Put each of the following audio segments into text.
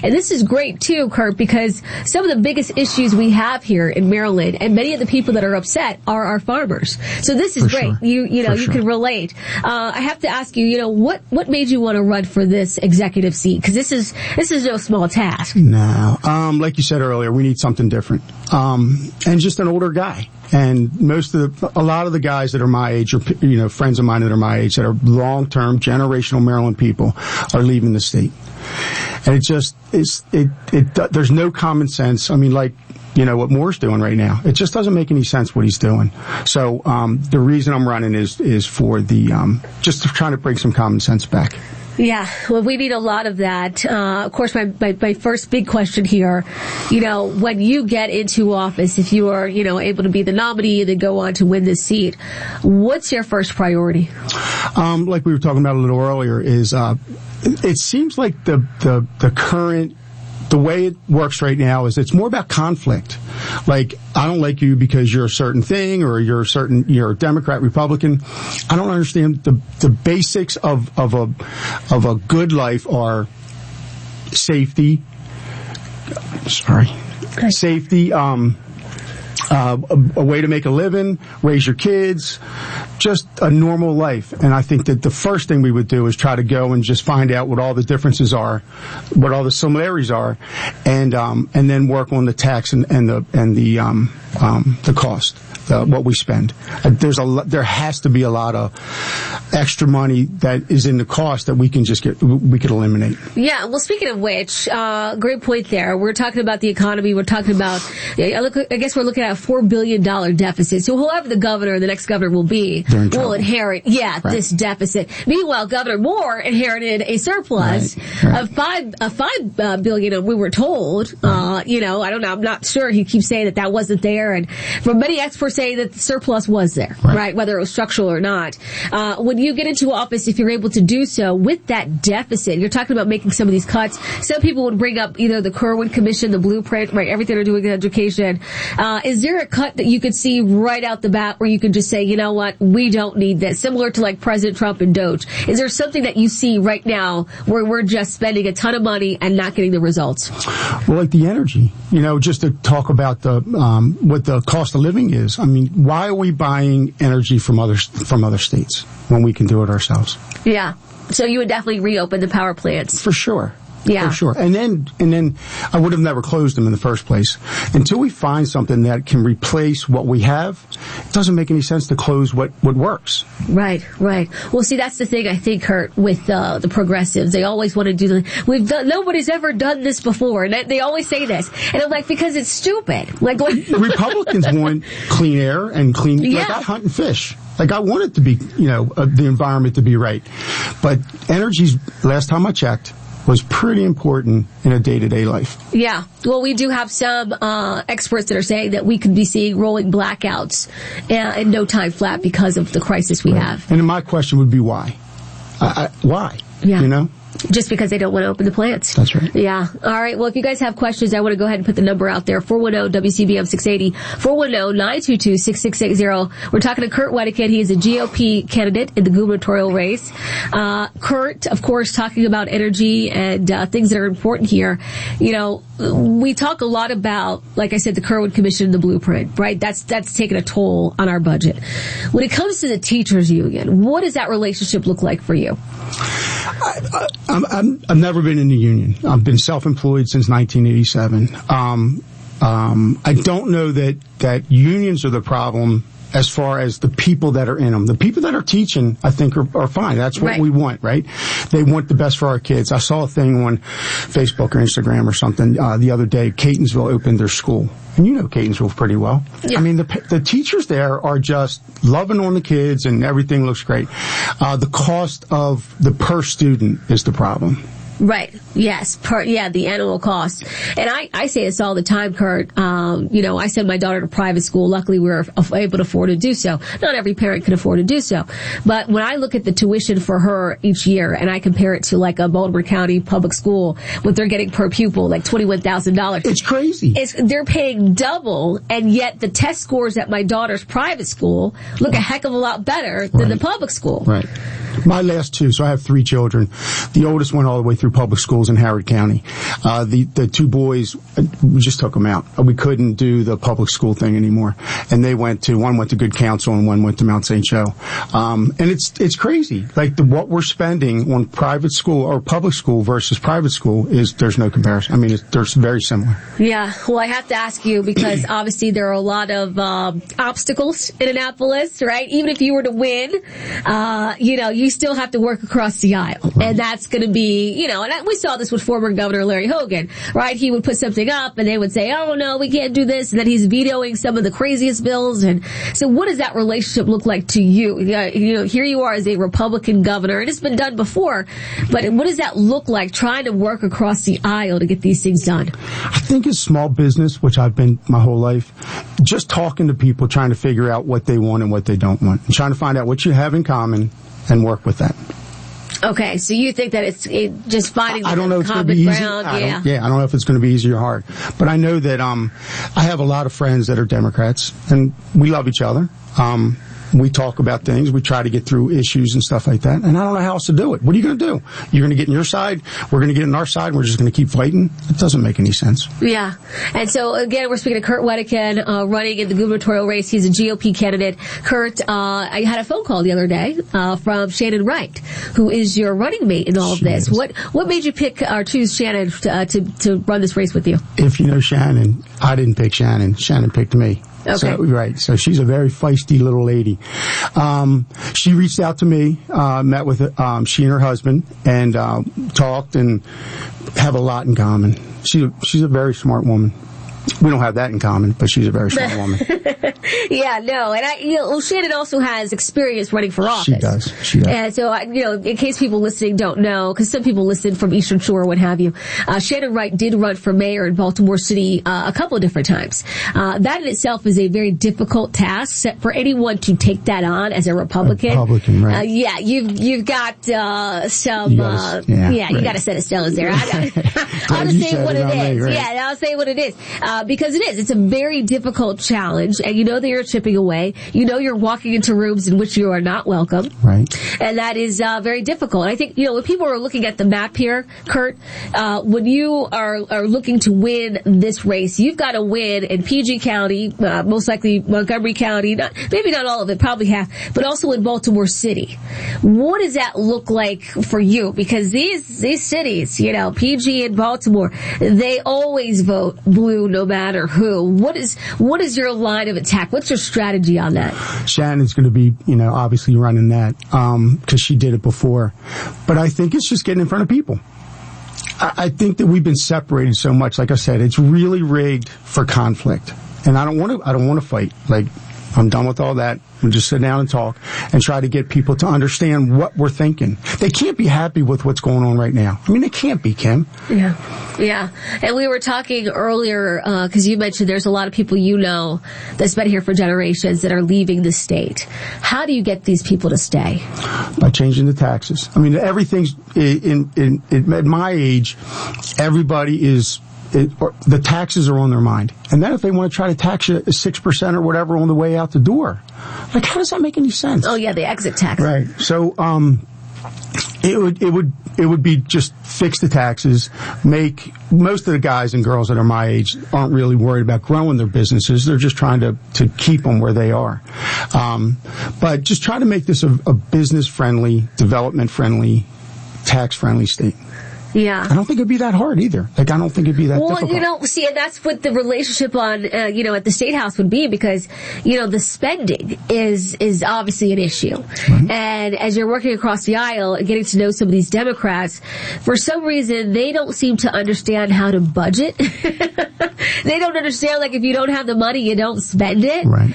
And this is great, too, Kurt, because some of the biggest issues we have here in Maryland, and many of the people that are upset, are our farmers. So this is great. Sure. You can relate. I have to ask you, what made you want to run for this executive seat? Because this is no small task. No. Like you said earlier, we need something different. And just an older guy. And a lot of the guys that are my age, or friends of mine that are my age, that are long-term, generational Maryland people, are leaving the state. And there's no common sense. I mean, like, what Moore's doing right now. It just doesn't make any sense what he's doing. So, the reason I'm running is for just trying to bring some common sense back. Yeah, well, we need a lot of that. Of course, my first big question here, when you get into office, if you are, able to be the nominee and then go on to win this seat, what's your first priority? Like we were talking about a little earlier, is it seems like the way it works right now is it's more about conflict. Like, I don't like you because you're a certain thing, or you're a Democrat, Republican. I don't understand the basics of a good life are safety. Safety, a way to make a living, raise your kids, just a normal life. And I think that the first thing we would do is try to go and just find out what all the differences are, what all the similarities are, and then work on the tax and the cost. What we spend. There has to be a lot of extra money that is in the cost that we could eliminate. Yeah, well, speaking of which, great point there. We're talking about the economy. We're talking about, I guess we're looking at a $4 billion deficit. So whoever the governor, the next governor will be, will inherit, this deficit. Meanwhile, Governor Moore inherited a surplus of $5 billion, we were told. I don't know, I'm not sure. He keeps saying that wasn't there. And for many experts say that the surplus was there, right? Whether it was structural or not. When you get into office, if you're able to do so with that deficit, you're talking about making some of these cuts. Some people would bring up either the Kerwin Commission, the blueprint, right? Everything they're doing in education. Is there a cut that you could see right out the bat where you could just say, you know what, we don't need this? Similar to like President Trump and Doge. Is there something that you see right now where we're just spending a ton of money and not getting the results? Well, like the energy, just to talk about what the cost of living is. I mean, why are we buying energy from other states when we can do it ourselves? Yeah. So you would definitely reopen the power plants. For sure. Yeah. For sure. And then I would have never closed them in the first place. Until we find something that can replace what we have, it doesn't make any sense to close what works. Right. Well, see, that's the thing, I think, Kurt, with the progressives. They always want to do nobody's ever done this before. And they always say this. And I'm like, because it's stupid. Like, the Republicans want clean air and clean, like I hunt and fish. Like, I want it to be, the environment to be right. But energy's, last time I checked, was pretty important in a day-to-day life. Yeah. Well, we do have some experts that are saying that we could be seeing rolling blackouts in no time flat because of the crisis we have. And my question would be why? Why? Yeah. Just because they don't want to open the plants. That's right. Yeah. All right. Well, if you guys have questions, I want to go ahead and put the number out there. 410-WCBM 680. 410-922-6680. We're talking to Kurt Wedekind. He is a GOP candidate in the gubernatorial race. Kurt, of course, talking about energy and things that are important here. We talk a lot about, like I said, the Kerwin Commission and the blueprint, right? That's taken a toll on our budget. When it comes to the teachers union, what does that relationship look like for you? I've never been in the union. I've been self-employed since 1987. I don't know that unions are the problem as far as the people that are in them. The people that are teaching, I think, are fine. That's what we want, right? They want the best for our kids. I saw a thing on Facebook or Instagram or something the other day. Catonsville opened their school. And you know Catonsville pretty well. Yeah. I mean, the teachers there are just loving on the kids and everything looks great. The cost of the per student is the problem. Right. Yes. The annual cost. And I say this all the time, Kurt. I send my daughter to private school. Luckily, we were able to afford to do so. Not every parent can afford to do so. But when I look at the tuition for her each year and I compare it to like a Baltimore County public school, what they're getting per pupil, like $21,000. It's crazy. They're paying double, and yet the test scores at my daughter's private school look a heck of a lot better than the public school. Right. My last two, so I have 3 children. The oldest went all the way through public schools in Howard County. The 2 boys, we just took them out. We couldn't do the public school thing anymore. And one went to Good Counsel and one went to Mount St. Joe. And it's crazy. Like what we're spending on private school or public school versus private school there's no comparison. I mean, they're very similar. Yeah. Well, I have to ask you because obviously there are a lot of obstacles in Annapolis, right? Even if you were to win, you still have to work across the aisle. Right. And that's going to be, and we saw this with former Governor Larry Hogan, right? He would put something up and they would say, oh no, we can't do this. And then he's vetoing some of the craziest bills. And so what does that relationship look like to you? Here you are as a Republican governor, and it's been done before, but what does that look like trying to work across the aisle to get these things done? I think it's small business, which I've been my whole life, just talking to people, trying to figure out what they want and what they don't want, and trying to find out what you have in common and work with that. Okay, so you think that it's just finding I don't know if it's going to be easy. I don't know if it's going to be easy or hard. But I know that I have a lot of friends that are Democrats, and we love each other. We talk about things. We try to get through issues and stuff like that. And I don't know how else to do it. What are you going to do? You're going to get in your side. We're going to get in our side. We're just going to keep fighting. It doesn't make any sense. Yeah. And so, again, we're speaking to Kurt Wedekind, running in the gubernatorial race. He's a GOP candidate. Kurt, I had a phone call the other day from Shannon Wright, who is your running mate in all of this. What made you pick or choose Shannon to run this race with you? If you know Shannon, I didn't pick Shannon. Shannon picked me. Okay. So she's a very feisty little lady. She reached out to me, met with she and her husband, and talked and have a lot in common. She's a very smart woman. We don't have that in common, but she's a very smart woman. Yeah, no, and Shannon also has experience running for office. She does. And so, in case people listening don't know, because some people listen from Eastern Shore or what have you, Shannon Wright did run for mayor in Baltimore City a couple of different times. That in itself is a very difficult task for anyone to take that on as a Republican. Right? Yeah, you've got some. You got a set of stones there. I'll just say what it is. Right? Yeah, I'll say what it is. Because it's a very difficult challenge, and you know that you're chipping away. You know you're walking into rooms in which you are not welcome. Right. And that is very difficult. And I think, when people are looking at the map here, Kurt, when you are looking to win this race, you've got to win in PG County, most likely Montgomery County, maybe not all of it, probably half, but also in Baltimore City. What does that look like for you? Because these cities, PG and Baltimore, they always vote blue no matter who. What is your line of attack? What's your strategy on that? Shannon's going to be, obviously running that, because she did it before. But I think it's just getting in front of people. I think that we've been separated so much. Like I said, it's really rigged for conflict. And I don't want to fight. Like, I'm done with all that. We'll just sit down and talk and try to get people to understand what we're thinking. They can't be happy with what's going on right now. I mean, they can't be, Kim. Yeah. And we were talking earlier, because you mentioned there's a lot of people that's been here for generations that are leaving the state. How do you get these people to stay? By changing the taxes. I mean, everything's at my age, everybody is. The taxes are on their mind. And then if they want to try to tax you 6% or whatever on the way out the door, like, how does that make any sense? Oh yeah, the exit tax. Right. So, it would be just fix the taxes, make most of the guys and girls that are my age aren't really worried about growing their businesses. They're just trying to keep them where they are. But just try to make this a business friendly, development friendly, tax friendly state. Yeah. I don't think it'd be that hard either. Like, I don't think it'd be that difficult. Well, see, and that's what the relationship on, at the State House would be, because, the spending is obviously an issue. Right. And as you're working across the aisle and getting to know some of these Democrats, for some reason, they don't seem to understand how to budget. They don't understand, like, if you don't have the money, you don't spend it. Right.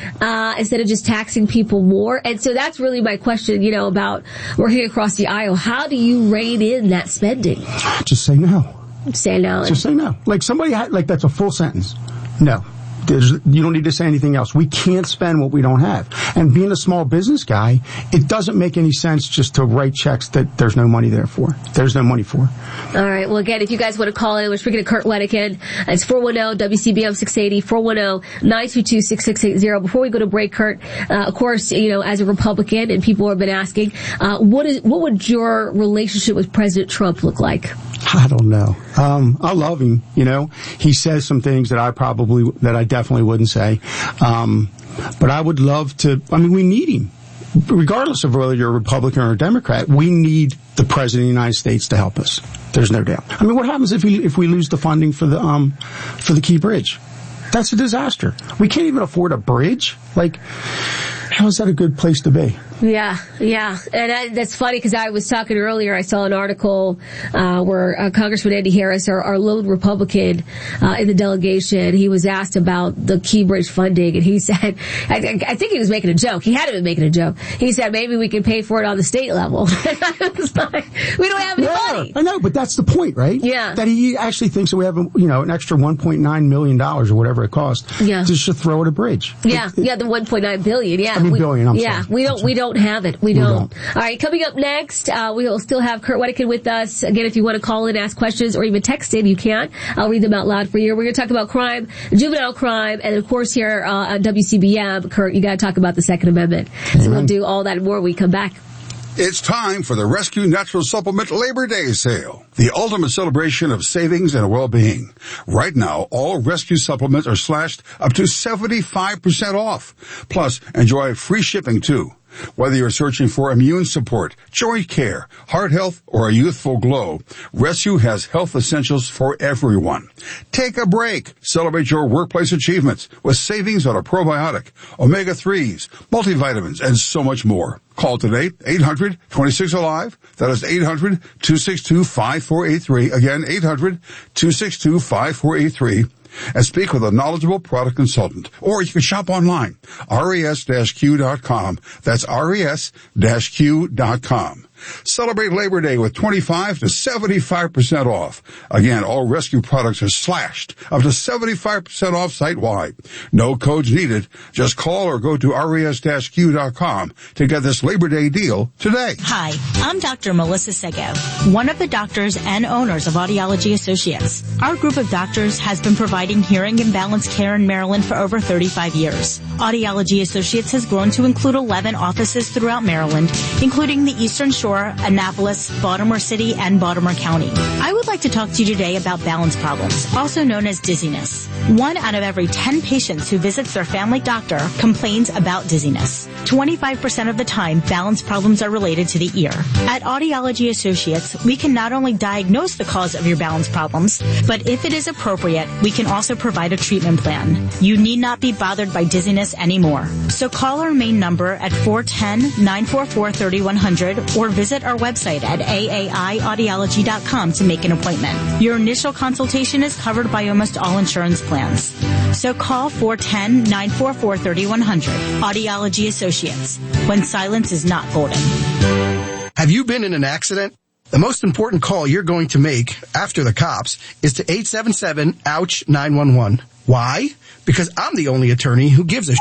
Instead of just taxing people more. And so that's really my question, about working across the aisle. How do you rein in that spending? Just say no. Say no. Just say no. Like, somebody that's a full sentence. No. You don't need to say anything else. We can't spend what we don't have. And being a small business guy, it doesn't make any sense just to write checks that there's no money there for. There's no money for. All right. Well, again, if you guys want to call in, we're speaking to Kurt Wedekind. It's 410-WCBM 680, 410-922-6680. Before we go to break, Kurt, of course, as a Republican, and people have been asking, what would your relationship with President Trump look like? I don't know. I love him. He says some things that I definitely wouldn't say. But I would love to. We need him. Regardless of whether you're a Republican or a Democrat, we need the President of the United States to help us. There's no doubt. What happens if we lose the funding for the Key Bridge? That's a disaster. We can't even afford a bridge. How is that a good place to be? Yeah. And that's funny because I was talking earlier, I saw an article where Congressman Andy Harris, our lone Republican in the delegation, he was asked about the Key Bridge funding, and he said, I think he was making a joke. He had to be making a joke. He said, maybe we can pay for it on the state level. I was like, we don't have any money. I know, but that's the point, right? Yeah. That he actually thinks that we have, an extra $1.9 million or whatever it costs just to throw at a bridge. Yeah, the $1.9 billion, yeah. Billion, I'm sorry. We don't have it. We don't. All right, coming up next, we will still have Kurt Wedekind with us. Again, if you want to call in, ask questions, or even text in, you can. I'll read them out loud for you. We're going to talk about crime, juvenile crime, and of course here on WCBM, Kurt, you got to talk about the Second Amendment. Amen. So we'll do all that and more when we come back. It's time for the Rescue Natural Supplement Labor Day sale, the ultimate celebration of savings and well-being. Right now, all Rescue supplements are slashed up to 75% off. Plus, enjoy free shipping too. Whether you're searching for immune support, joint care, heart health, or a youthful glow, Rescue has health essentials for everyone. Take a break. Celebrate your workplace achievements with savings on a probiotic, omega-3s, multivitamins, and so much more. Call today, 800-26-ALIVE. That is 800-262-5483. Again, 800-262-5483. And speak with a knowledgeable product consultant. Or you can shop online, res-q.com. That's res-q.com. Celebrate Labor Day with 25 to 75% off. Again, all Rescue products are slashed up to 75% off site-wide. No codes needed. Just call or go to res-q.com to get this Labor Day deal today. Hi, I'm Dr. Melissa Sego, one of the doctors and owners of Audiology Associates. Our group of doctors has been providing hearing and balance care in Maryland for over 35 years. Audiology Associates has grown to include 11 offices throughout Maryland, including the Eastern Shore, Annapolis, Baltimore City, and Baltimore County. I would like to talk to you today about balance problems, also known as dizziness. 1 out of every 10 patients who visits their family doctor complains about dizziness. 25% of the time, balance problems are related to the ear. At Audiology Associates, we can not only diagnose the cause of your balance problems, but if it is appropriate, we can also provide a treatment plan. You need not be bothered by dizziness anymore. So call our main number at 410-944-3100 or visit our website at aaiaudiology.com to make an appointment. Your initial consultation is covered by almost all insurance plans. So call 410-944-3100. Audiology Associates. When silence is not golden. Have you been in an accident? The most important call you're going to make after the cops is to 877-OUCH-911. Why? Because I'm the only attorney who gives a shit.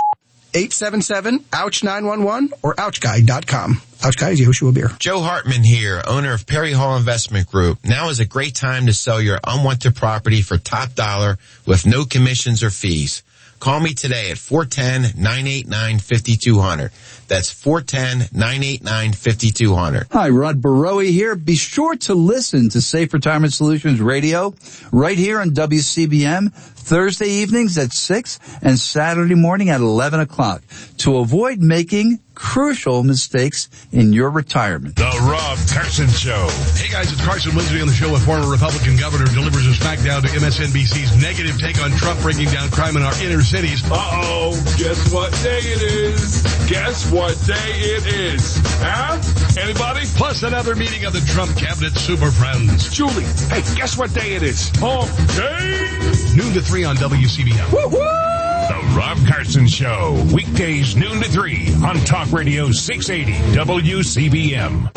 877-OUCH-911 or OUCHGuy.com. Ouch Guy is Yehoshua Beer. Joe Hartman here, owner of Perry Hall Investment Group. Now is a great time to sell your unwanted property for top dollar with no commissions or fees. Call me today at 410-989-5200. That's 410-989-5200. Hi, Rod Barowie here. Be sure to listen to Safe Retirement Solutions Radio right here on WCBM Thursday evenings at 6 and Saturday morning at 11 o'clock to avoid making crucial mistakes in your retirement. The Rob Carson Show. Hey guys, it's Carson Winsby on the show. A former Republican governor delivers a smackdown to MSNBC's negative take on Trump bringing down crime in our inner cities. Uh-oh, guess what day it is? Guess what day it is? Huh? Anybody? Plus another meeting of the Trump cabinet super friends. Julie, hey, guess what day it is? Okay. Noon to 3 on WCBM. Woo-hoo! The Rob Carson Show. Weekdays noon to 3 on Talk Radio 680 WCBM.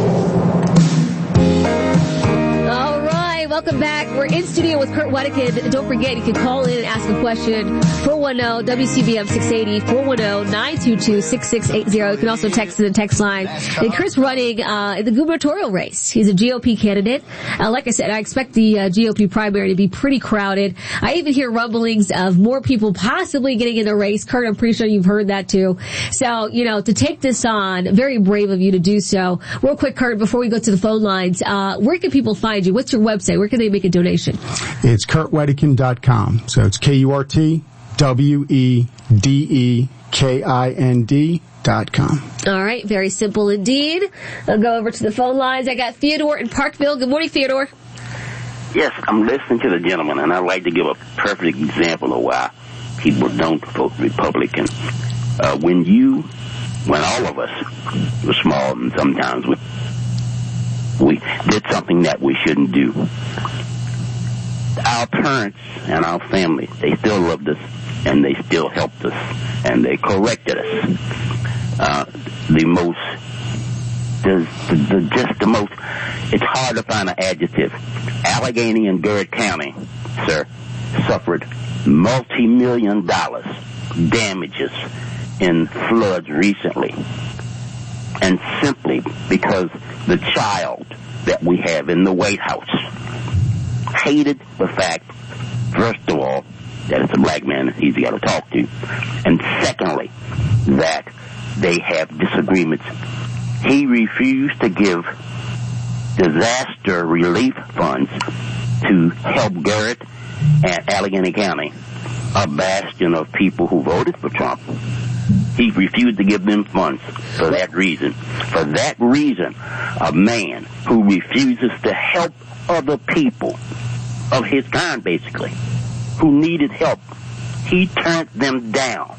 welcome back. We're in studio with Kurt Wedekind. Don't forget, you can call in and ask a question. 410-WCBM 680, 410-922-6680. You can also text in the text line. And Kurt's running in the gubernatorial race. He's a GOP candidate. Like I said, I expect the GOP primary to be pretty crowded. I even hear rumblings of more people possibly getting in the race. Kurt, I'm pretty sure you've heard that too. So, to take this on, very brave of you to do so. Real quick, Kurt, before we go to the phone lines, where can people find you? What's your website? Where can they make a donation? It's kurtwedekind.com. So it's KurtWedekind.com. All right. Very simple indeed. I'll go over to the phone lines. I got Theodore in Parkville. Good morning, Theodore. Yes, I'm listening to the gentleman, and I'd like to give a perfect example of why people don't vote Republican. When all of us were small, and sometimes we did something that we shouldn't do, our parents and our family, they still loved us, and they still helped us, and they corrected us. It's hard to find an adjective. Allegheny and Garrett County, sir, suffered multi-million dollars damages in floods recently. And simply because the child that we have in the White House hated the fact, first of all, that it's a black man it's easy to talk to, and secondly, that they have disagreements. He refused to give disaster relief funds to help Garrett and Allegheny County, a bastion of people who voted for Trump. He refused to give them funds for that reason. For that reason, a man who refuses to help other people of his kind, basically, who needed help, he turned them down.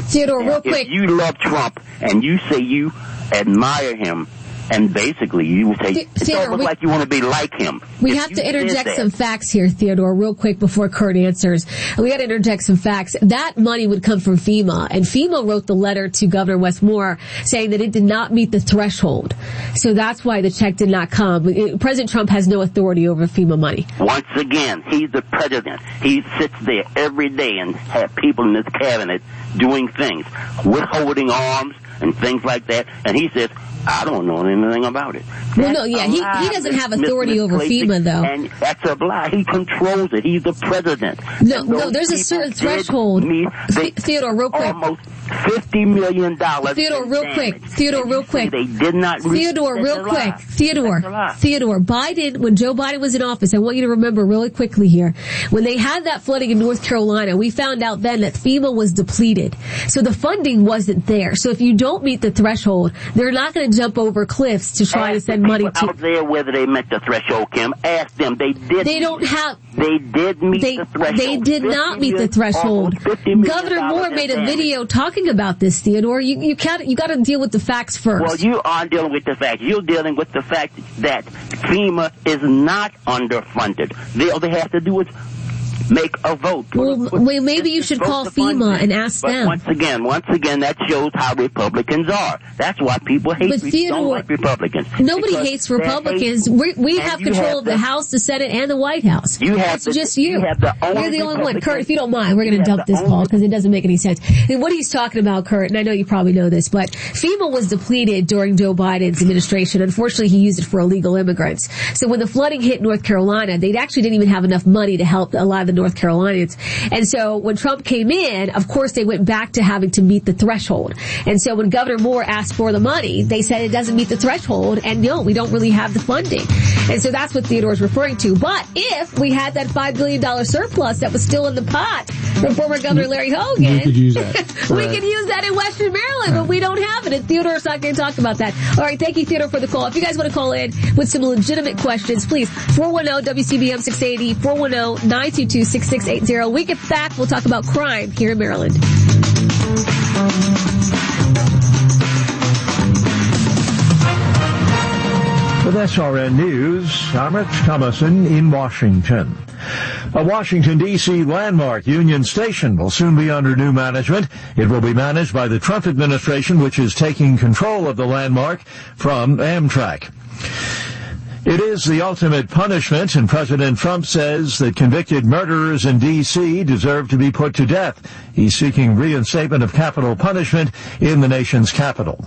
Theodore, real quick. If you love Trump and you say you admire him, and basically you will say, it's almost like you want to be like him. We have to interject some facts here, Theodore, real quick before Kurt answers. We got to interject some facts. That money would come from FEMA, and FEMA wrote the letter to Governor Wes Moore saying that it did not meet the threshold. So that's why the check did not come. President Trump has no authority over FEMA money. Once again, he's the president. He sits there every day and have people in his cabinet doing things, withholding arms and things like that, and he says, I don't know anything about it. Well, no, yeah, he doesn't have authority over FEMA, though. And that's a lie. He controls it. He's the president. No, there's a certain threshold. Theodore, real quick. Almost $50 million. Theodore, real quick. Theodore, real quick. They did not. Theodore, real quick. Theodore, Biden, when Joe Biden was in office, I want you to remember really quickly here, when they had that flooding in North Carolina, we found out then that FEMA was depleted. So the funding wasn't there. So if you don't meet the threshold, they're not going to jump over cliffs to try to send money to out there whether they met the threshold, Kim. Ask them. They did. They don't have. They did meet the threshold. They did not meet the threshold. Governor Moore made a video talking about this, Theodore. You got to deal with the facts first. Well, you aren't dealing with the facts. You're dealing with the fact that FEMA is not underfunded. All they have to do is make a vote. Well, maybe you should call FEMA and ask them. Once again, that shows how Republicans are. That's why people hate don't like Republicans. Nobody hates Republicans. We have control of the House, the Senate, and the White House. It's just you. You're the only one. Kurt, if you don't mind, we're going to dump this call because it doesn't make any sense. And what he's talking about, Kurt, and I know you probably know this, but FEMA was depleted during Joe Biden's administration. Unfortunately, he used it for illegal immigrants. So when the flooding hit North Carolina, they actually didn't even have enough money to help a lot of the North Carolinians. And so when Trump came in, of course, they went back to having to meet the threshold. And so when Governor Moore asked for the money, they said it doesn't meet the threshold, and no, we don't really have the funding. And so that's what Theodore's referring to. But if we had that $5 billion surplus that was still in the pot from former Governor Larry Hogan, we could use that. We could use that in Western Maryland, but we don't have it. And Theodore's not going to talk about that. All right, thank you, Theodore, for the call. If you guys want to call in with some legitimate questions, please, 410-WCBM 680, 410-922-6680. We get back, we'll talk about crime here in Maryland. With SRN News, I'm Rich Thomason in Washington. A Washington, D.C. landmark, Union Station, will soon be under new management. It will be managed by the Trump administration, which is taking control of the landmark from Amtrak. It is the ultimate punishment, and President Trump says that convicted murderers in D.C. deserve to be put to death. He's seeking reinstatement of capital punishment in the nation's capital.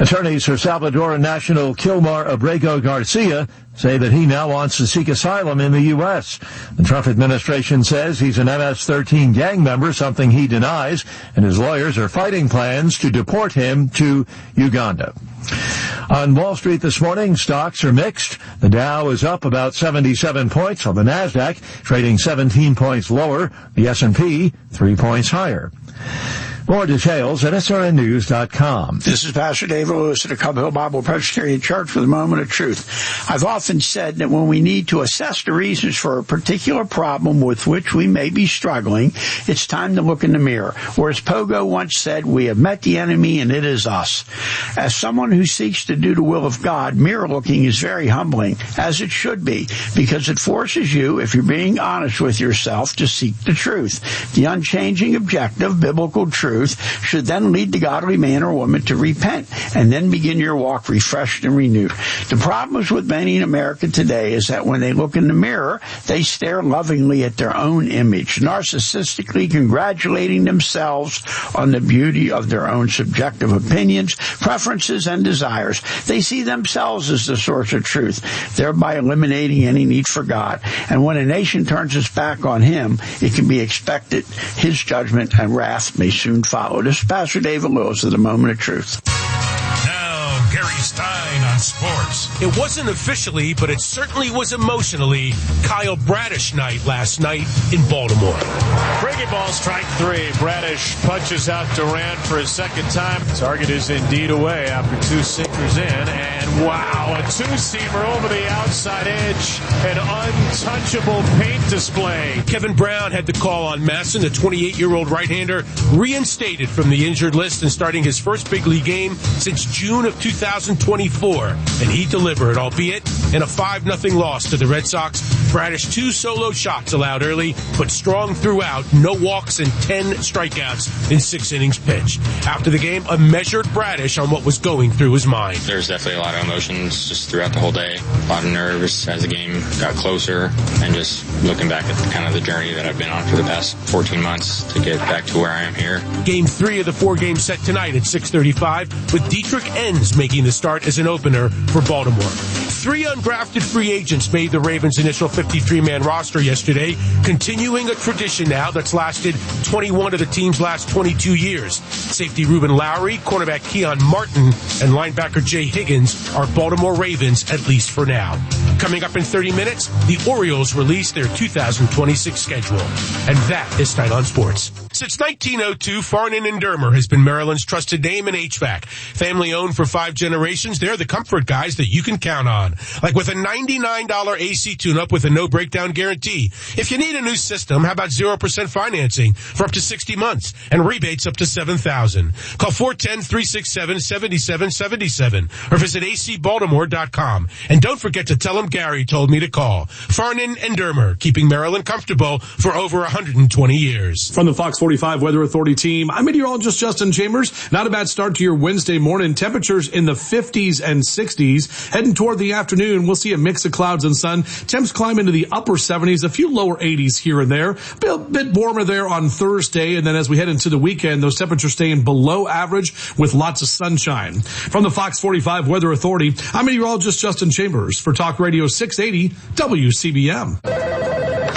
Attorneys for Salvadoran national Kilmar Abrego Garcia say that he now wants to seek asylum in the U.S. The Trump administration says he's an MS-13 gang member, something he denies, and his lawyers are fighting plans to deport him to Uganda. On Wall Street this morning, stocks are mixed. The Dow is up about 77 points, while the Nasdaq trading 17 points lower, the S&P 3 points higher. More details at srnnews.com. This is Pastor David Lewis at the Cub Hill Bible Presbyterian Church for the Moment of Truth. I've often said that when we need to assess the reasons for a particular problem with which we may be struggling, it's time to look in the mirror. Or as Pogo once said, we have met the enemy and it is us. As someone who seeks to do the will of God, mirror looking is very humbling, as it should be, because it forces you, if you're being honest with yourself, to seek the truth. The unchanging objective, biblical truth, should then lead the godly man or woman to repent and then begin your walk refreshed and renewed. The problems with many in America today is that when they look in the mirror, they stare lovingly at their own image, narcissistically congratulating themselves on the beauty of their own subjective opinions, preferences, and desires. They see themselves as the source of truth, thereby eliminating any need for God. And when a nation turns its back on him, it can be expected his judgment and wrath may soon follow. This is Pastor David Lewis of the Moment of Truth. Now, Gary Stein on sports. It wasn't officially, but it certainly was emotionally Kyle Bradish night last night in Baltimore. Breaking ball, strike three. Bradish punches out Durant for his second time. Target is indeed away after two sinkers in. And wow, a two-seamer over the outside edge. An untouchable paint display. Kevin Brown had the call on Masson, the 28-year-old right-hander, reinstated from the injured list and starting his first big league game since June of 2024. And he delivered, albeit in a 5-0 loss to the Red Sox. Bradish 2 solo shots allowed early, but strong throughout, no walks and 10 strikeouts in 6 innings pitched. After the game, a measured Bradish on what was going through his mind. There's definitely a lot of emotions just throughout the whole day. A lot of nerves as the game got closer, and just looking back at kind of the journey that I've been on for the past 14 months to get back to where I am here. Game 3 of the 4-game set tonight at 6:35, with Dietrich Enns making the start as an opener for Baltimore. 3 undrafted free agents made the Ravens' initial 53-man roster yesterday, continuing a tradition now that's lasted 21 of the team's last 22 years. Safety Reuben Lowry, cornerback Keon Martin, and linebacker Jay Higgins are Baltimore Ravens, at least for now. Coming up in 30 minutes, the Orioles release their 2026 schedule. And that is Stein on Sports. Since 1902, Farnan & Dermer has been Maryland's trusted name in HVAC. Family-owned for 5 generations, they're the comfort guys that you can count on. Like with a $99 AC tune-up with a no-breakdown guarantee. If you need a new system, how about 0% financing for up to 60 months and rebates up to $7,000? Call 410-367-7777 or visit acbaltimore.com. And don't forget to tell them Gary told me to call. Farnan & Dermer, keeping Maryland comfortable for over 120 years. From the Fox 45 Weather Authority team, I'm meteorologist Justin Chambers. Not a bad start to your Wednesday morning. Temperatures in the 50s and 60s. Heading toward the afternoon, we'll see a mix of clouds and sun. Temps climb into the upper 70s, a few lower 80s here and there. A bit warmer there on Thursday, and then as we head into the weekend, those temperatures staying below average with lots of sunshine. From the Fox 45 Weather Authority, I'm meteorologist Justin Chambers for Talk Radio 680 WCBM.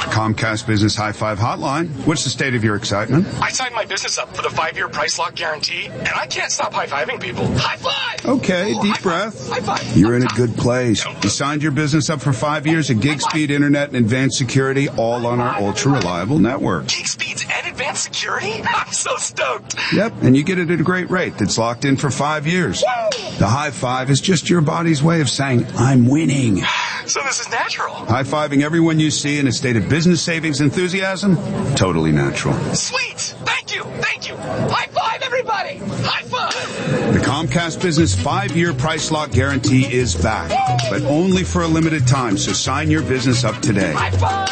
Comcast Business High Five Hotline. What's the state of your excitement? I signed my business up for the 5-year price lock guarantee, and I can't stop high-fiving people. High five! Okay, deep high breath. High five. You're in a good place. You signed your business up for 5 years of gig speed internet and advanced security, all on our ultra-reliable network. Gig speeds and advanced security? I'm so stoked. Yep, and you get it at a great rate that's locked in for 5 years. Woo! The high five is just your body's way of saying, I'm winning. So this is natural. High-fiving everyone you see in a state of business savings enthusiasm? Totally natural. Sweet! Thank you! Thank you! High five, everybody! High five! The Comcast Business 5-year price lock guarantee is back, but only for a limited time, so sign your business up today. High five!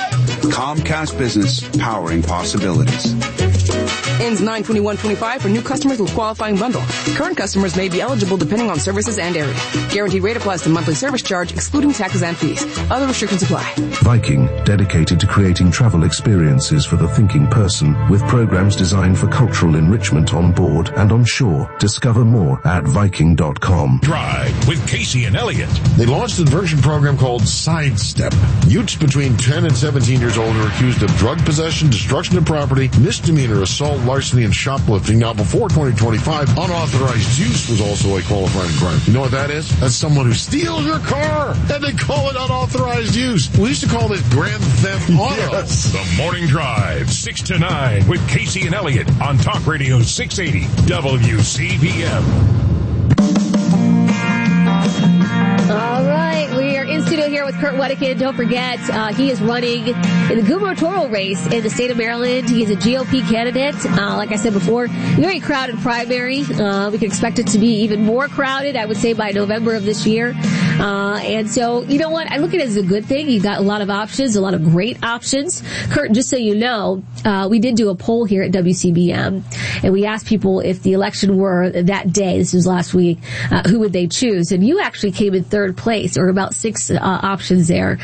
Comcast Business, powering possibilities. Ends 9/21/25 for new customers with qualifying bundle. Current customers may be eligible depending on services and area. Guaranteed rate applies to monthly service charge, excluding taxes and fees. Other restrictions apply. Viking, dedicated to creating travel experiences for the thinking person, with programs designed for cultural enrichment on board and on shore. Discover more at Viking.com. Drive with Casey and Elliott. They launched a diversion program called Sidestep. Youths between 10 and 17 years old are accused of drug possession, destruction of property, misdemeanor assault, larceny, and shoplifting. Now, before 2025, unauthorized use was also a qualifying crime. You know what that is? That's someone who steals your car, and they call it unauthorized use. We used to call this Grand Theft Auto. Yes. The Morning Drive, 6 to 9, with Casey and Elliott on Talk Radio 680 WCBM. All right, we are in studio here with Kurt Wedekind. Don't forget, he is running in the gubernatorial race in the state of Maryland. He is a GOP candidate. Like I said before, very crowded primary. We can expect it to be even more crowded, I would say, by November of this year. And so, you know what? I look at it as a good thing. You've got a lot of options, a lot of great options. Kurt, just so you know, we did do a poll here at WCBM, and we asked people if the election were that day, this was last week, who would they choose? And you actually came in third place. There were about 6 options there.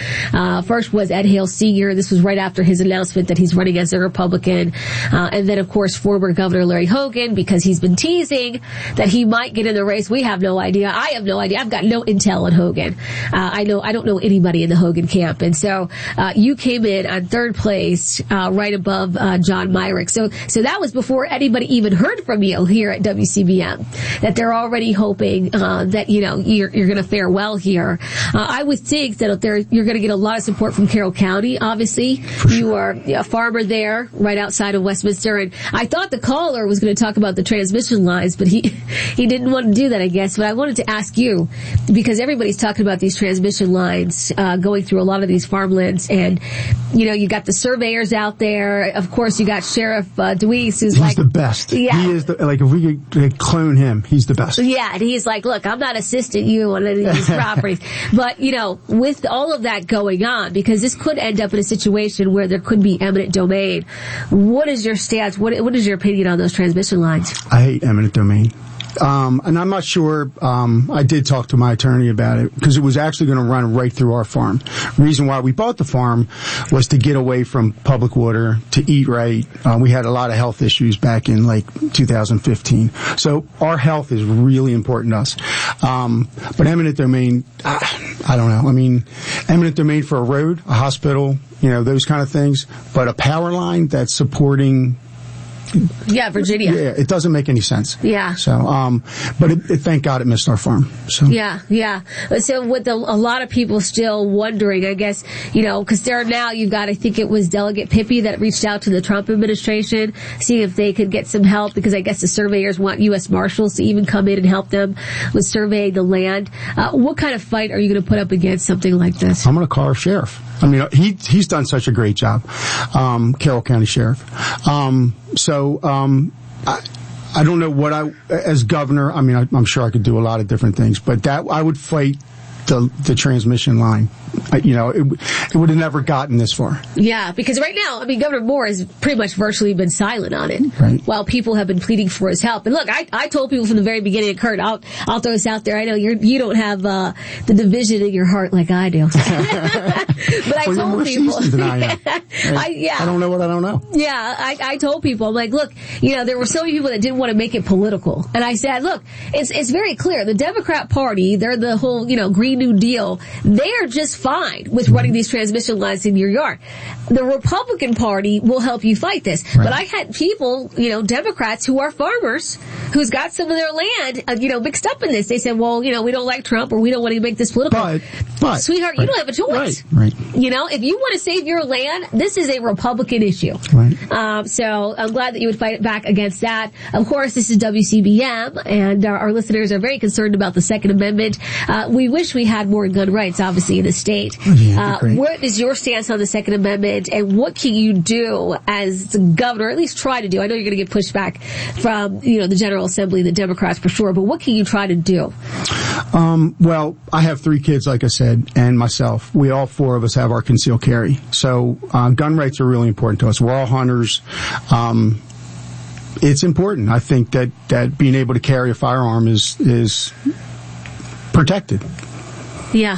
First was Ed Hale Sr. This was right after his announcement that he's running as a Republican. And then, of course, former Governor Larry Hogan, because he's been teasing that he might get in the race. We have no idea. I have no idea. I've got no intel on Hogan. I don't know anybody in the Hogan camp. And so, you came in on third place, right above, John Myrick. So that was before anybody even heard from you here at WCBM, that they're already hoping, that, you know, you're going to fare well here. I would think that you're going to get a lot of support from Carroll County, obviously. You are a farmer there, right outside of Westminster. And I thought the caller was going to talk about the transmission lines, but he didn't want to do that, I guess. But I wanted to ask you, because everybody's talking about these transmission lines, going through a lot of these farmlands. And, you know, you got the surveyors out there. Of course, you got Sheriff Deweese, who's he's the best. Yeah. He is if we could clone him, he's the best. Yeah, and he's like, look, I'm not assisting you on any of these properties. But, you know, with all of that going on, because this could end up in a situation where there could be eminent domain, what is your stance? What is your opinion on those transmission lines? I hate eminent domain. And I'm not sure, I did talk to my attorney about it, because it was actually going to run right through our farm. The reason why we bought the farm was to get away from public water, to eat right. We had a lot of health issues back in 2015. So our health is really important to us. But eminent domain, I don't know. I mean, eminent domain for a road, a hospital, you know, those kind of things. But a power line that's supporting, yeah, Virginia. Yeah, it doesn't make any sense. Yeah. So, but thank God it missed our farm. So. Yeah. So with a lot of people still wondering, I guess, you know, because you've got, I think it was Delegate Pippy that reached out to the Trump administration, see if they could get some help, because I guess the surveyors want U.S. Marshals to even come in and help them with surveying the land. What kind of fight are you going to put up against something like this? I'm going to call our sheriff. I mean, he's done such a great job, Carroll County Sheriff. I don't know what as governor, I mean, I'm sure I could do a lot of different things, but I would fight the transmission line. You know, it would have never gotten this far. Yeah, because right now, I mean, Governor Moore has pretty much virtually been silent on it, right, while people have been pleading for his help. And look, I told people from the very beginning, Kurt, I'll throw this out there. I know you don't have the division in your heart like I do, but I told people. I don't know what I don't know. Yeah, I told people, I'm like, look, you know, there were so many people that didn't want to make it political, and I said, look, it's very clear. The Democrat Party, they're the whole, you know, Green New Deal. They are just fine with running these transmission lines in your yard. The Republican Party will help you fight this. Right. But I had people, you know, Democrats who are farmers, who's got some of their land, you know, mixed up in this. They said, well, you know, we don't like Trump, or we don't want to make this political. But sweetheart, you don't have a choice. Right. You know, if you want to save your land, this is a Republican issue. Right. So I'm glad that you would fight back against that. Of course, this is WCBM, and our listeners are very concerned about the Second Amendment. We wish we had more gun rights, obviously, in the state. What is your stance on the Second Amendment, and what can you do as the governor, at least try to do? I know you're going to get pushback from, you know, the General Assembly, the Democrats for sure, but what can you try to do? Well, I have 3 kids, like I said, and myself. We all 4 of us have our concealed carry. So, gun rights are really important to us. We're all hunters. it's important. I think that being able to carry a firearm is protected. Yeah.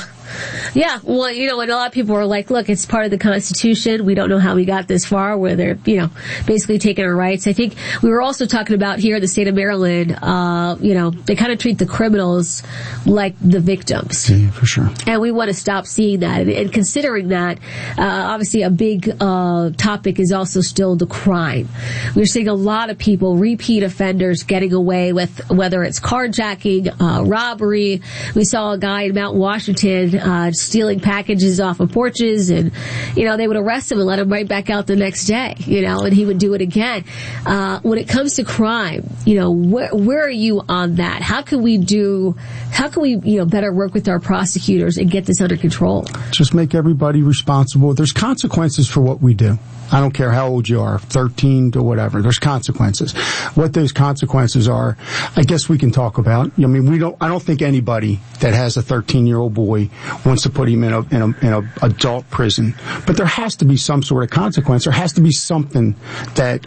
Yeah, well, and a lot of people are like, look, it's part of the Constitution. We don't know how we got this far where they're, basically taking our rights. I think we were also talking about here in the state of Maryland, they kind of treat the criminals like the victims. Yeah, for sure. And we want to stop seeing that. And considering that, obviously a big topic is also still the crime. We're seeing a lot of people, repeat offenders, getting away with whether it's carjacking, robbery. We saw a guy in Mount Washington stealing packages off of porches, and they would arrest him and let him right back out the next day, and he would do it again. When it comes to crime, where are you on that? How can we better work with our prosecutors and get this under control? Just make everybody responsible. There's consequences for what we do. I don't care how old you are, 13 to whatever. There's consequences. What those consequences are, I guess we can talk about. I don't think anybody that has a 13-year-old boy wants to put him in a adult prison. But there has to be some sort of consequence. There has to be something that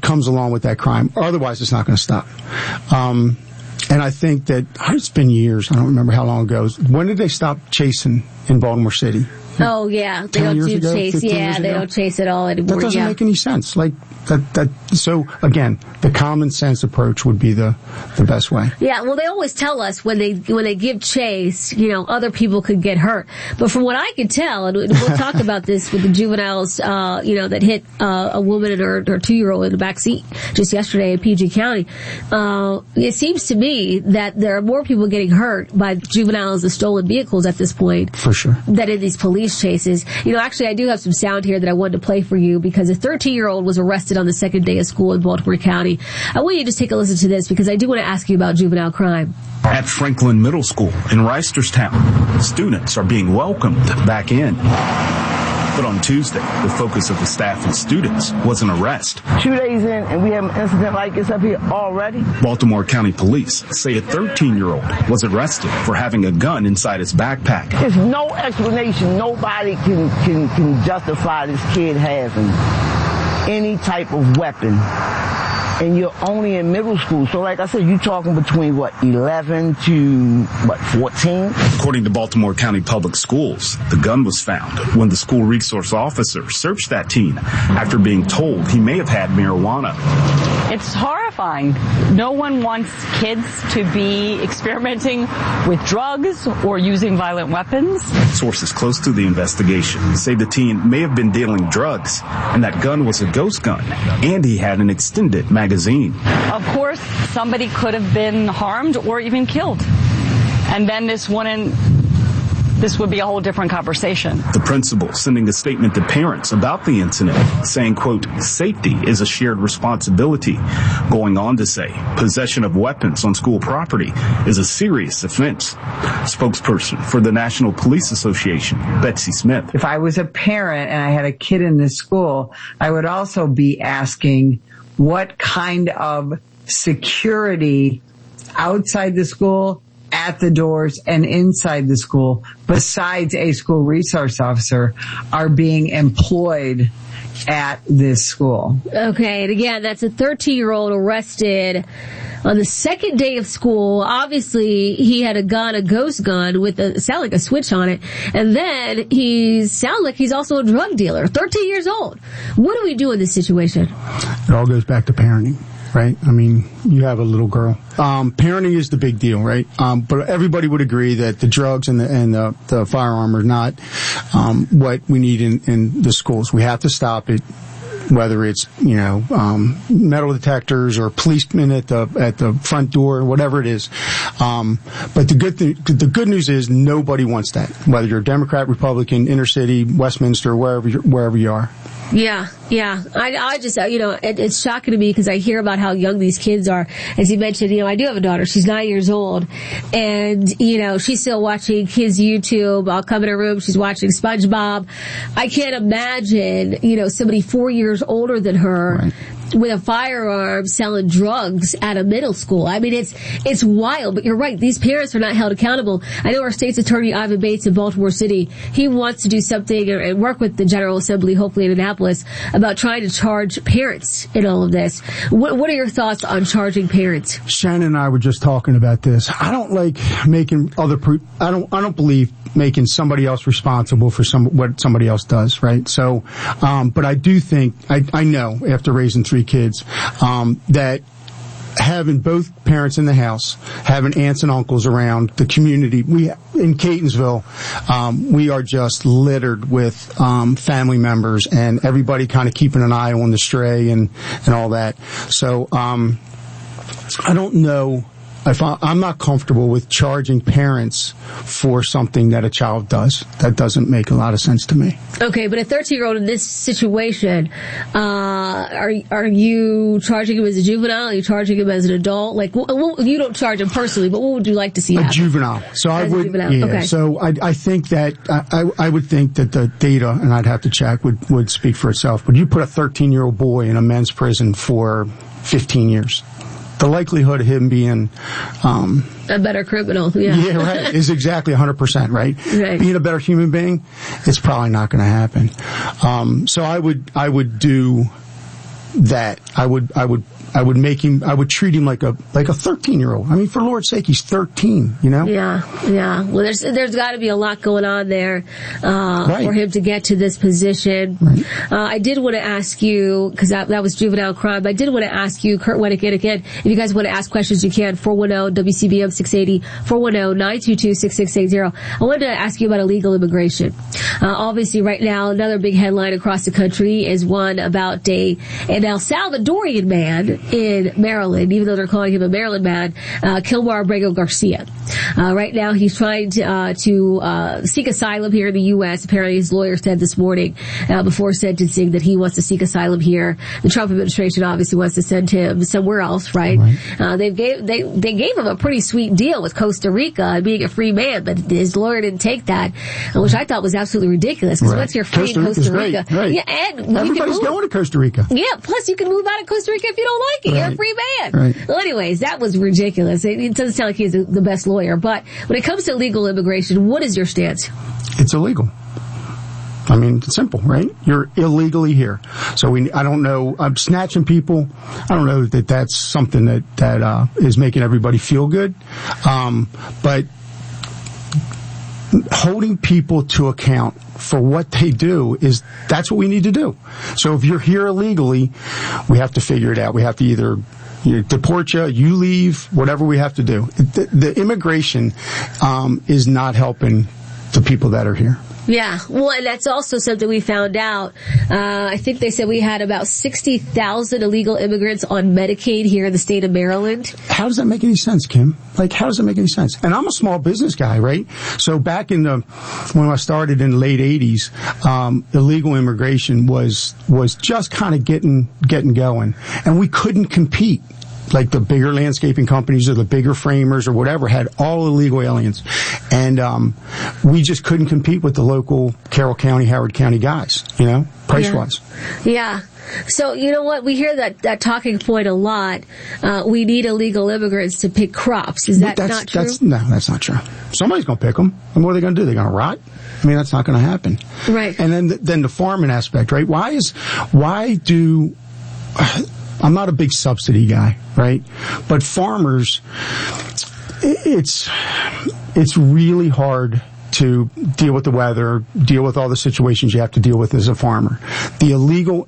comes along with that crime. Otherwise, it's not going to stop. And I think that it's been years. I don't remember how long ago. When did they stop chasing in Baltimore City? Oh, yeah. They don't do chase. Yeah, they don't chase at all anymore. That doesn't make any sense. So, again, the common sense approach would be the best way. Yeah, well, they always tell us when they give chase, other people could get hurt. But from what I can tell, and we'll talk about this with the juveniles, that hit a woman and her 2-year-old in the back seat just yesterday in PG County, it seems to me that there are more people getting hurt by juveniles and stolen vehicles at this point. For sure. Than in these police chases. Actually, I do have some sound here that I wanted to play for you because a 13-year-old was arrested on the second day of school in Baltimore County. I want you to just take a listen to this because I do want to ask you about juvenile crime. At Franklin Middle School in Reisterstown, students are being welcomed back in. But on Tuesday, the focus of the staff and students was an arrest. 2 days in, and we have an incident like this up here already. Baltimore County Police say a 13-year-old was arrested for having a gun inside his backpack. There's no explanation. Nobody can justify this kid having any type of weapon. And you're only in middle school. So like I said, you're talking between, 11 to, 14? According to Baltimore County Public Schools, the gun was found when the school resource officer searched that teen after being told he may have had marijuana. It's horrifying. No one wants kids to be experimenting with drugs or using violent weapons. Sources close to the investigation say the teen may have been dealing drugs and that gun was a ghost gun and he had an extended magazine. Of course, somebody could have been harmed or even killed. And then this would be a whole different conversation. The principal sending a statement to parents about the incident, saying, quote, safety is a shared responsibility. Going on to say, possession of weapons on school property is a serious offense. Spokesperson for the National Police Association, Betsy Smith. If I was a parent and I had a kid in this school, I would also be asking what kind of security outside the school, at the doors, and inside the school, besides a school resource officer, are being employed at this school. Okay, and again, that's a 13-year-old arrested on the second day of school. Obviously, he had a gun, a ghost gun with sound like a switch on it, and then sound like he's also a drug dealer. 13 years old. What do we do in this situation? It all goes back to parenting. Right? I mean, you have a little girl. Parenting is the big deal, right? But everybody would agree that the drugs and the firearm are not what we need in the schools. We have to stop it, whether it's metal detectors or policemen at the front door or whatever it is. But the good news is nobody wants that, whether you're Democrat, Republican, inner city, Westminster, wherever you are. Yeah. I just, it's shocking to me because I hear about how young these kids are. As you mentioned, I do have a daughter. She's 9 years old. And, she's still watching kids' YouTube. I'll come in her room. She's watching SpongeBob. I can't imagine, somebody 4 years older than her with a firearm selling drugs at a middle school. I mean, it's wild, but you're right. These parents are not held accountable. I know our state's attorney, Ivan Bates in Baltimore City, he wants to do something and work with the General Assembly, hopefully in Annapolis, about trying to charge parents in all of this. What are your thoughts on charging parents? Shannon and I were just talking about this. I don't like making I don't believe making somebody else responsible for what somebody else does, right? So, but I do think, I know after raising 3 kids, that having both parents in the house, having aunts and uncles around the community, in Catonsville, we are just littered with family members and everybody kind of keeping an eye on the stray and all that. So I don't know if I'm not comfortable with charging parents for something that a child does. That doesn't make a lot of sense to me. Okay, but a 13-year-old in this situation, are you charging him as a juvenile? Are you charging him as an adult? Like, you don't charge him personally, but what would you like to see happen? A juvenile. So I would, juvenile. yeah. Okay. So I think that I would think that the data, and I'd have to check, would speak for itself. But you put a 13-year-old boy in a men's prison for 15 years. The likelihood of him being a better criminal, yeah, right, is exactly 100%, right? Being a better human being, it's probably not going to happen. So I would do that. I would make him, I would treat him like a 13-year-old. I mean, for Lord's sake, he's 13, you know? Yeah. Well, there's got to be a lot going on there, for him to get to this position. Right. I did want to ask you, because that was juvenile crime, I did want to ask you, Kurt Wedekind, again, if you guys want to ask questions, you can, 410-WCBM 680, 410-922-6680. I wanted to ask you about illegal immigration. Obviously, right now, another big headline across the country is one about an El Salvadorian man in Maryland, even though they're calling him a Maryland man, Kilmar Abrego Garcia. Right now, he's trying to seek asylum here in the U.S. Apparently, his lawyer said this morning, before sentencing, that he wants to seek asylum here. The Trump administration obviously wants to send him somewhere else, right? They gave him a pretty sweet deal with Costa Rica, being a free man, but his lawyer didn't take that, which I thought was absolutely ridiculous, because once you're free in Costa Rica, right. Yeah, and everybody's going to Costa Rica. Yeah, plus you can move out of Costa Rica if you don't like it. You're a free man. Right. Well, anyways, that was ridiculous. It doesn't sound like he's the best lawyer, but when it comes to legal immigration, what is your stance? It's illegal. I mean, it's simple, right? You're illegally here. So I don't know, I'm snatching people. I don't know that that's something that is making everybody feel good. But holding people to account for what they do that's what we need to do. So if you're here illegally, we have to figure it out. We have to either deport you leave, whatever we have to do. The immigration is not helping the people that are here. Yeah, well, and that's also something we found out. I think they said we had about 60,000 illegal immigrants on Medicaid here in the state of Maryland. How does that make any sense, Kim? Like, how does that make any sense? And I'm a small business guy, right? So back when I started in the late 80s, illegal immigration was just kind of getting going. And we couldn't compete. Like the bigger landscaping companies or the bigger framers or whatever had all illegal aliens. And we just couldn't compete with the local Carroll County, Howard County guys, price-wise. Yeah. So, you know what? We hear that talking point a lot. We need illegal immigrants to pick crops. Is that not true? No, that's not true. Somebody's going to pick them. And what are they going to do? They're going to rot? I mean, that's not going to happen. Right. And then the farming aspect, right? I'm not a big subsidy guy, right? But farmers, it's really hard to deal with the weather, deal with all the situations you have to deal with as a farmer. The illegal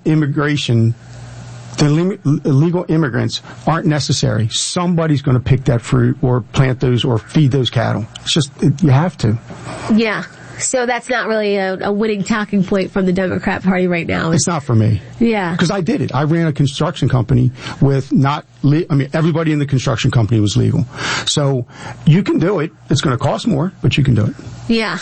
immigrants aren't necessary. Somebody's going to pick that fruit or plant those or feed those cattle. It's just, you have to. Yeah. So that's not really a winning talking point from the Democrat Party right now. It's not for me. Yeah. Because I did it. I ran a construction company with everybody in the construction company was legal. So you can do it. It's going to cost more, but you can do it. Yeah.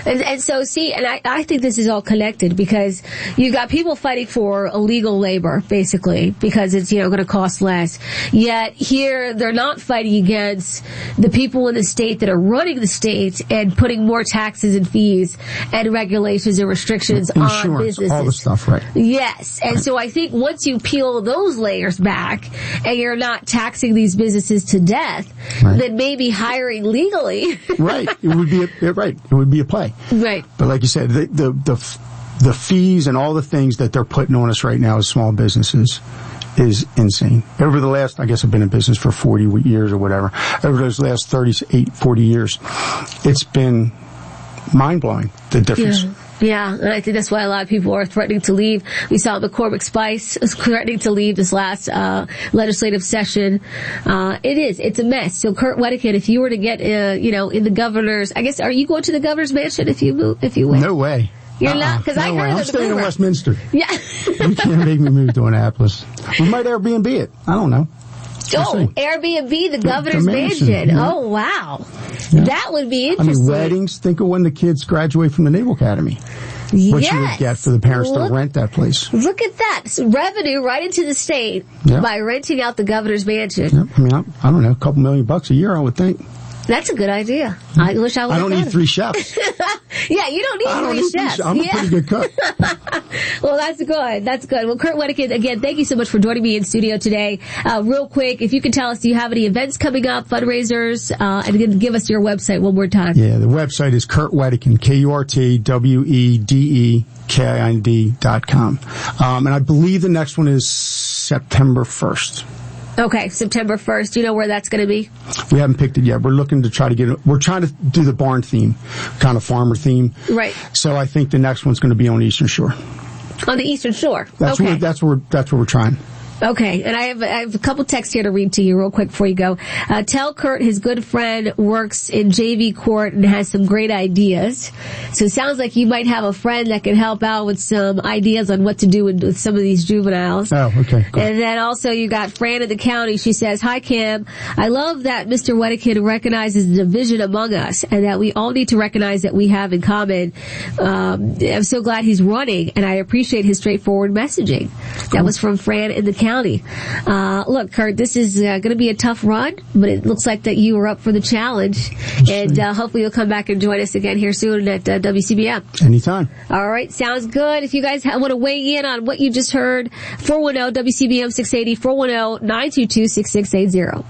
And so, see, and I think this is all connected because you've got people fighting for illegal labor, basically, because it's, going to cost less. Yet here, they're not fighting against the people in the state that are running the state and putting more taxes and fees and regulations and restrictions on businesses. All the stuff, right. Yes. And so I think once you peel those layers back and you're not taxing these businesses to death, then maybe hiring legally. Right. It would be a play. Right. But like you said, the fees and all the things that they're putting on us right now as small businesses is insane. Over the last, I guess I've been in business for 40 years or whatever. Over those last 40 years, it's been mind-blowing, the difference. Yeah, and I think that's why a lot of people are threatening to leave. We saw McCormick Spice is threatening to leave this last legislative session. It's a mess. So Kurt Wedekind, if you were to get, in the governor's, I guess, are you going to the governor's mansion if you win? No way. You're not? Because I heard I'm staying in Westminster. Yeah. You can't make me move to Annapolis. We might Airbnb it. I don't know. Airbnb, the governor's mansion. Yeah. Oh, wow. Yeah. That would be interesting. Weddings. Think of when the kids graduate from the Naval Academy. What you would get for the parents to rent that place. Look at that. Revenue right into the state by renting out the governor's mansion. Yeah. I mean, I don't know, a couple $1,000,000 a year, I would think. That's a good idea. I wish I would. I don't need 3 chefs. Yeah, you don't need 3 chefs. I'm a pretty good cook. Well, that's good. That's good. Well, Kurt Wedekind, again, thank you so much for joining me in studio today. Real quick, if you could tell us, do you have any events coming up, fundraisers, and give us your website one more time? Yeah, the website is Kurt Wedekind, KurtWedekind.com. And I believe the next one is September 1st. Okay, September 1st. Do you know where that's going to be? We haven't picked it yet. We're looking to try to get it. We're trying to do the barn theme, kind of farmer theme. Right. So I think the next one's going to be on the Eastern Shore. On the Eastern Shore. That's where we're trying. Okay, and I have a couple texts here to read to you real quick before you go. Tell Kurt his good friend works in JV court and has some great ideas. So it sounds like you might have a friend that can help out with some ideas on what to do with some of these juveniles. Oh, okay. Cool. And then also you got Fran in the county. She says, "Hi, Kim. I love that Mr. Wedekind recognizes the division among us and that we all need to recognize that we have in common. I'm so glad he's running, and I appreciate his straightforward messaging." Cool. That was from Fran in the county. Look, Kurt, this is going to be a tough run, but it looks like that you are up for the challenge. And hopefully you'll come back and join us again here soon at WCBM. Anytime. All right, sounds good. If you guys want to weigh in on what you just heard, 410-WCBM 680, 410-922-6680.